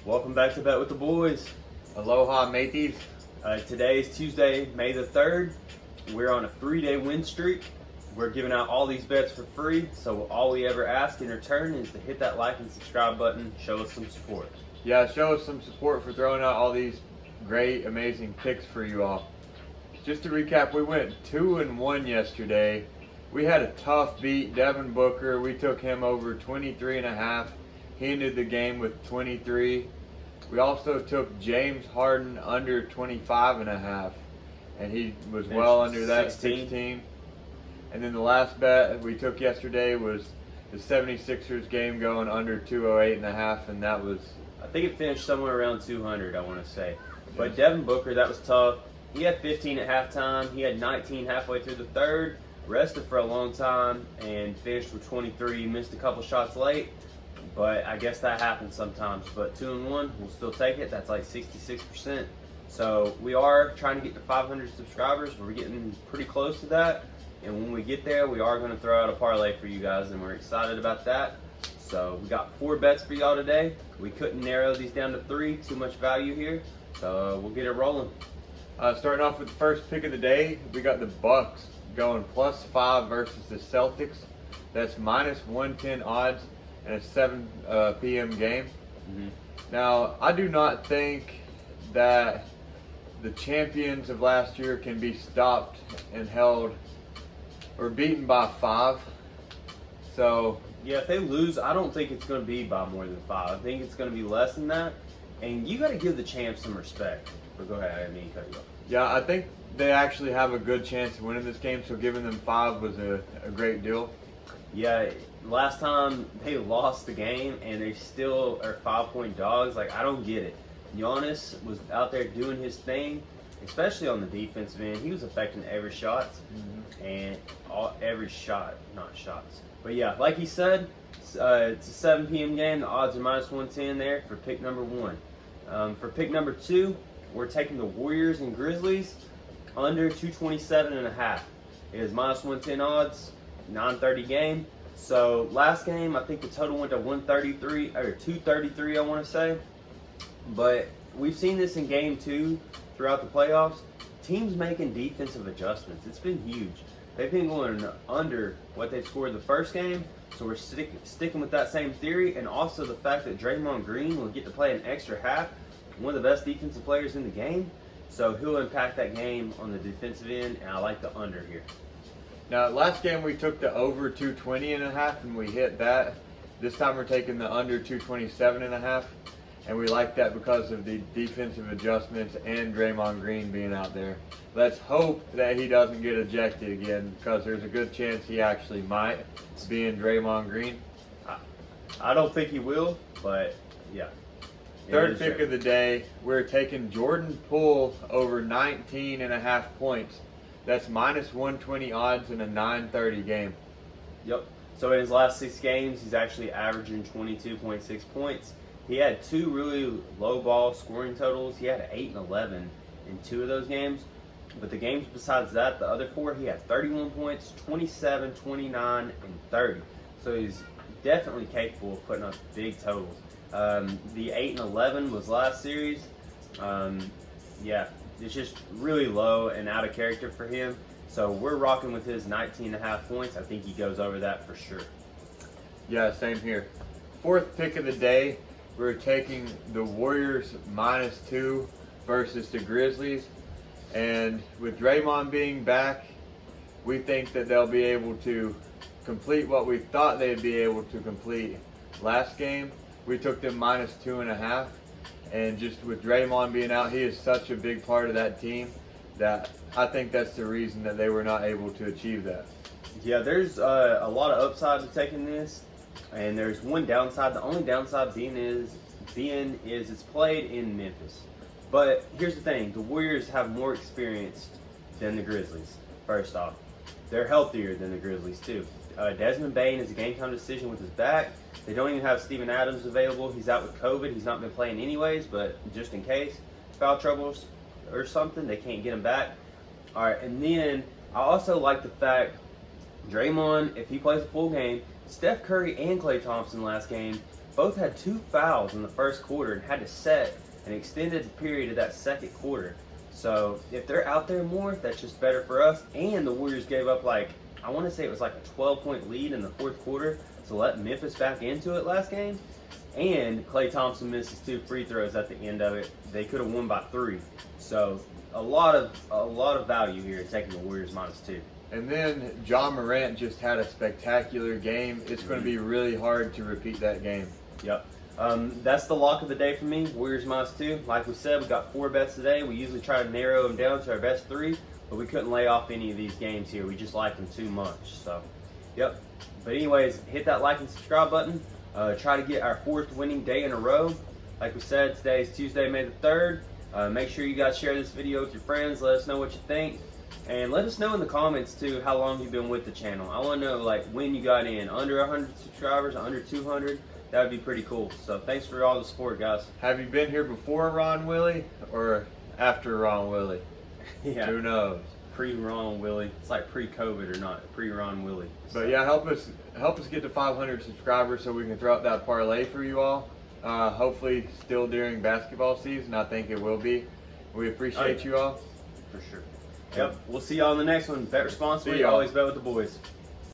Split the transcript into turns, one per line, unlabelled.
Welcome back to Bet with the Boys.
Aloha, mateys.
Today is Tuesday, May the 3rd. We're on a 3-day win streak. We're giving out all these bets for free, so all we ever ask in return is to hit that like and subscribe button, show us some support.
Yeah, show us some support for throwing out all these great, amazing picks for you all. Just to recap, we went 2-1 yesterday. We had a tough beat. Devin Booker, we took him over 23.5. He ended the game with 23. We also took James Harden under 25.5, and he was well under that, 16. And then the last bet we took yesterday was the 76ers game going under 208.5, and that was...
I think it finished somewhere around 200, I want to say. But Devin Booker, that was tough. He had 15 at halftime. He had 19 halfway through the third. Rested for a long time and finished with 23. Missed a couple shots late. But I guess that happens sometimes. But 2-1, we'll still take it. That's like 66%. So we are trying to get to 500 subscribers. We're getting pretty close to that. And when we get there, we are going to throw out a parlay for you guys. And we're excited about that. So we got 4 bets for y'all today. We couldn't narrow these down to 3. Too much value here. So we'll get it rolling.
Starting off with the first pick of the day, we got the Bucks going +5 versus the Celtics. That's -110 odds and a 7 p.m. game.
Mm-hmm.
Now, I do not think that the champions of last year can be stopped and held or beaten by 5. So,
yeah, if they lose, I don't think it's going to be by more than 5. I think it's going to be less than that. And you got to give the champs some respect. But go ahead, I didn't mean to cut you off.
Yeah, I think they actually have a good chance of winning this game, so giving them 5 was a great deal.
Yeah, last time they lost the game and they still are 5-point dogs. Like, I don't get it. Giannis was out there doing his thing, especially on the defensive end. He was affecting every shot and every shot, not shots. But yeah, like he said, it's a 7 p.m. game. The odds are -110 there for pick number 1. For pick number 2, we're taking the Warriors and Grizzlies under 227.5. It is -110 odds, 9:30 game. So last game, I think the total went to 133 or 233, I want to say. But we've seen this in game 2 throughout the playoffs. Teams making defensive adjustments. It's been huge. They've been going under what they scored the first game. So we're sticking with that same theory, and also the fact that Draymond Green will get to play an extra half. One of the best defensive players in the game, so he'll impact that game on the defensive end, and I like the under here.
Now, last game we took the over 220.5 and we hit that. This time we're taking the under 227.5, and we like that because of the defensive adjustments and Draymond Green being out there. Let's hope that he doesn't get ejected again, because there's a good chance he actually might, being Draymond Green.
I don't think he will, but yeah.
Third pick of the day, we're taking Jordan Poole over 19.5 points. That's -120 odds in a 9:30 game.
Yep. So in his last 6 games, he's actually averaging 22.6 points. He had 2 really low ball scoring totals. He had 8 and 11 in 2 of those games. But the games besides that, the other 4, he had 31 points, 27, 29, and 30. So he's definitely capable of putting up big totals. The 8 and 11 was last series. Yeah, it's just really low and out of character for him. So we're rocking with his 19.5 points. I think he goes over that for sure.
Yeah, same here. Fourth pick of the day, we're taking the Warriors -2 versus the Grizzlies. And with Draymond being back, we think that they'll be able to complete what we thought they'd be able to complete last game. We took them -2.5, and just with Draymond being out, he is such a big part of that team that I think that's the reason that they were not able to achieve that.
Yeah, there's a lot of upside to taking this, and there's one downside. The only downside being is it's played in Memphis. But here's the thing: the Warriors have more experience than the Grizzlies. First off, they're healthier than the Grizzlies too. Desmond Bane is a game-time decision with his back. They don't even have Steven Adams available. He's out with COVID. He's not been playing anyways, but just in case, foul troubles or something, they can't get him back. All right, and then I also like the fact Draymond, if he plays a full game, Steph Curry and Klay Thompson last game both had 2 fouls in the first quarter and had to set an extended period of that second quarter. So if they're out there more, that's just better for us. And the Warriors gave up I want to say it was like a 12-point lead in the fourth quarter to let Memphis back into it last game. And Klay Thompson misses 2 free throws at the end of it. They could have won by 3. So a lot of value here in taking the Warriors -2.
And then John Morant just had a spectacular game. It's going to be really hard to repeat that game.
Yep. That's the lock of the day for me. Warriors -2. Like we said, we got 4 bets today. We usually try to narrow them down to our best 3, but we couldn't lay off any of these games here. We just liked them too much. So, yep. But anyways, hit that like and subscribe button. Try to get our 4th winning day in a row. Like we said, today is Tuesday, May the 3rd. Make sure you guys share this video with your friends. Let us know what you think. And let us know in the comments, too, how long you've been with the channel. I want to know, when you got in. Under 100 subscribers, under 200. That would be pretty cool. So thanks for all the support, guys.
Have you been here before Ron Willie or after Ron Willie?
Yeah.
Who knows?
Pre-Ron Willie. It's like pre-COVID or not. Pre-Ron Willie.
But yeah, help us get to 500 subscribers so we can throw out that parlay for you all. Hopefully still during basketball season. I think it will be. We appreciate you all.
For sure. Yep. We'll see y'all in the next one. Bet responsibly.
See y'all.
Always bet with the boys.